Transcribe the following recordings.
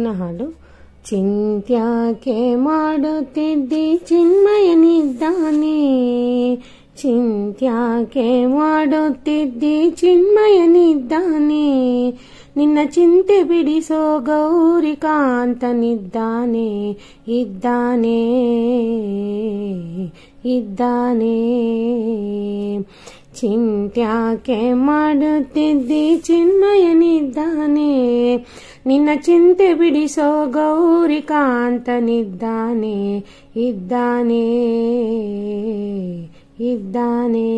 ಮುಂದಿನ ಹಾಡು. ಚಿಂತ್ಯಾಕೆ ಮಾಡುತ್ತಿದ್ದಿ ಚಿನ್ಮಯನಿದ್ದಾನೆ, ಚಿಂತ್ಯಾಕೆ ಮಾಡುತ್ತಿದ್ದಿ ಚಿನ್ಮಯನಿದ್ದಾನೆ, ನಿನ್ನ ಚಿಂತೆ ಬಿಡಿಸೋ ಗೌರಿಕಾಂತನಿದ್ದಾನೆ, ಇದ್ದಾನೆ ಇದ್ದಾನೆ. ಚಿಂತ್ಯಾಕೆ ಮಾಡುತ್ತಿದ್ದಿ ಚಿನ್ಮಯನಿದ್ದಾನೆ, ನಿನ್ನ ಚಿಂತೆ ಬಿಡಿಸೋ ಗೌರಿಕಾಂತನಿದ್ದಾನೆ, ಇದ್ದಾನೆ ಇದ್ದಾನೆ.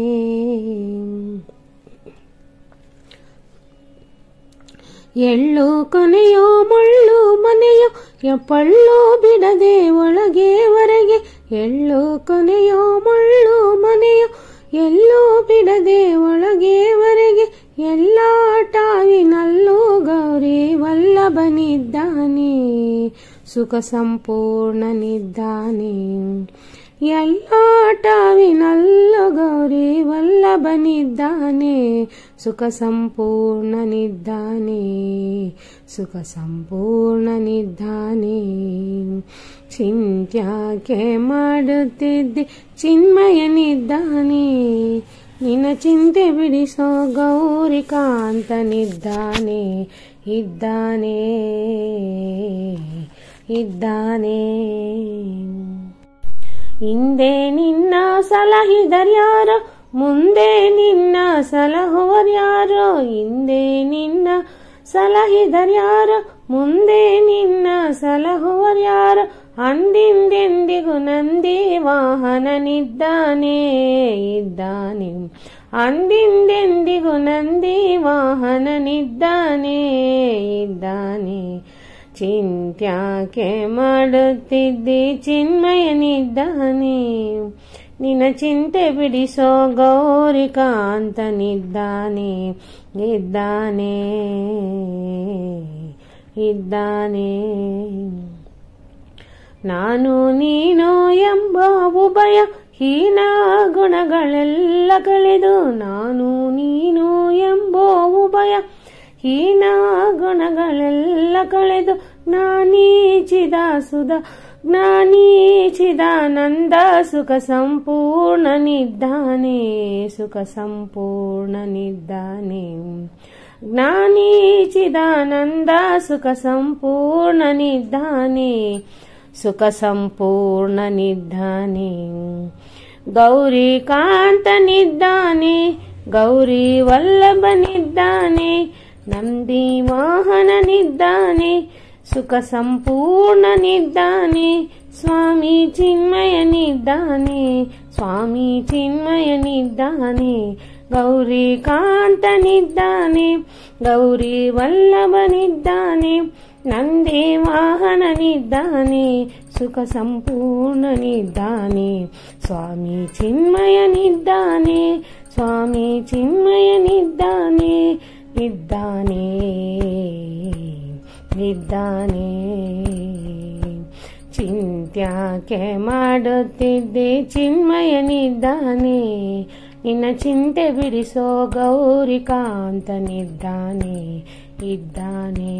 ಎಳ್ಳು ಕೊನೆಯೋ ಮುಳ್ಳು ಮನೆಯೋ ಪಳ್ಳು ಬಿಡದೆ ಒಳಗೆ ಹೊರಗೆ, ಎಳ್ಳು ಕೊನೆಯೋ ಮುಳ್ಳು ಮನೆಯೋ ಎಲ್ಲೂ ಬಿಡದೆ ಒಳಗೆ ಹೊರಗೆ, ಎಲ್ಲ ಟಾವಿನಲ್ಲೂ ಗೌರಿ ವಲ್ಲಭನಿದ್ದಾನೆ, ಸುಖ ಸಂಪೂರ್ಣನಿದ್ದಾನೆ, ಎಲ್ಲ ಟಾವಿನಲ್ಲೂ ಗೌರಿ ವಲ್ಲಭನಿದ್ದಾನೆ, ಸುಖ ಸಂಪೂರ್ಣನಿದ್ದಾನೆ, ಸುಖ ಸಂಪೂರ್ಣನಿದ್ದಾನೆ. ಚಿಂತ್ಯಾಕೆ ಮಾಡುತ್ತಿದ್ದಿ ಚಿನ್ಮಯನಿದ್ದಾನೆ, ನಿನ್ನ ಚಿಂತೆ ಬಿಡಿಸೋ ಗೌರಿಕಾಂತನಿದ್ದಾನೆ, ಇದ್ದಾನೆ ಇದ್ದಾನೆ. ಹಿಂದೆ ನಿನ್ನ ಸಲಹಿದರ್ಯಾರೋ, ಮುಂದೆ ನಿನ್ನ ಸಲಹುವರ್ಯಾರೋ, ಹಿಂದೆ ನಿನ್ನ ಸಲಹಿದರ್ಯಾರೋ, ಮುಂದೆ ನಿನ್ನ ಸಲಹುವರ್ಯಾರೋ, ಅಂದಿಂದೆಂದಿಗೂ ನಂದಿ ವಾಹನನಿದ್ದಾನೆ, ಇದ್ದಾನೆ, ಅಂದಿಂದೆಂದಿಗೂ ನಂದಿ ವಾಹನನಿದ್ದಾನೆ, ಇದ್ದಾನೆ. ಚಿಂತ್ಯಾಕೆ ಮಾಡುತ್ತಿದ್ದಿ ಚಿನ್ಮಯನಿದ್ದಾನೆ, ನಿನ್ನ ಚಿಂತೆ ಬಿಡಿಸೋ ಗೌರಿಕಾಂತನಿದ್ದಾನೆ, ಇದ್ದಾನೆ ಇದ್ದಾನೆ. ನಾನು ನೀನು ಎಂಬ ಉಭಯ ಹೀನ ಗುಣಗಳೆಲ್ಲ ಕಳೆದು, ನಾನು ನೀನು ಎಂಬ ಉಭಯ ಹೀನ ಗುಣಗಳೆಲ್ಲ ಕಳೆದು, ಜ್ಞಾನೀಚಿದಾನಂದ ಸುಖ ಸಂಪೂರ್ಣನಿದ್ದಾನೆ, ಸುಖ ಸಂಪೂರ್ಣನಿದ್ದಾನೆ, ಜ್ಞಾನೀಚಿದಾನಂದ ಸುಖ ಸಂಪೂರ್ಣನಿದ್ದಾನೆ, ಸುಖ ಸಂಪೂರ್ಣನಿದ್ದಾನೆ. ಗೌರಿಕಾಂತನಿದ್ದಾನೆ, ಗೌರಿ ವಲ್ಲಭನಿದ್ದಾನೆ, ನಂದಿ ವಾಹನನಿದ್ದಾನೆ, ಸುಖ ಸಂಪೂರ್ಣನಿದ್ದಾನೆ, ಸ್ವಾಮಿ ಚಿನ್ಮಯನಿದ್ದಾನೆ, ಸ್ವಾಮಿ ಚಿನ್ಮಯನಿದ್ದಾನೆ. ಗೌರಿಕಾಂತನಿದ್ದಾನೆ, ಗೌರಿ ವಲ್ಲಭನಿದ್ದಾನೆ, ನಂದಿ ವಾಹನನಿದ್ದಾನೆ, ಸುಖ ಸಂಪೂರ್ಣನಿದ್ದಾನೆ, ಸ್ವಾಮಿ ಚಿನ್ಮಯನಿದ್ದಾನೆ, ಸ್ವಾಮಿ ಚಿನ್ಮಯನಿದ್ದಾನೆ, ಇದ್ದಾನೆ ಇದ್ದಾನೆ. ಚಿಂತ್ಯಾಕೆ ಮಾಡುತ್ತಿದ್ದೆ ಚಿನ್ಮಯನಿದ್ದಾನೆ, ನಿನ್ನ ಚಿಂತೆ ಬಿಡಿಸೋ ಗೌರಿಕಾಂತನಿದ್ದಾನೆ, ಇದ್ದಾನೆ.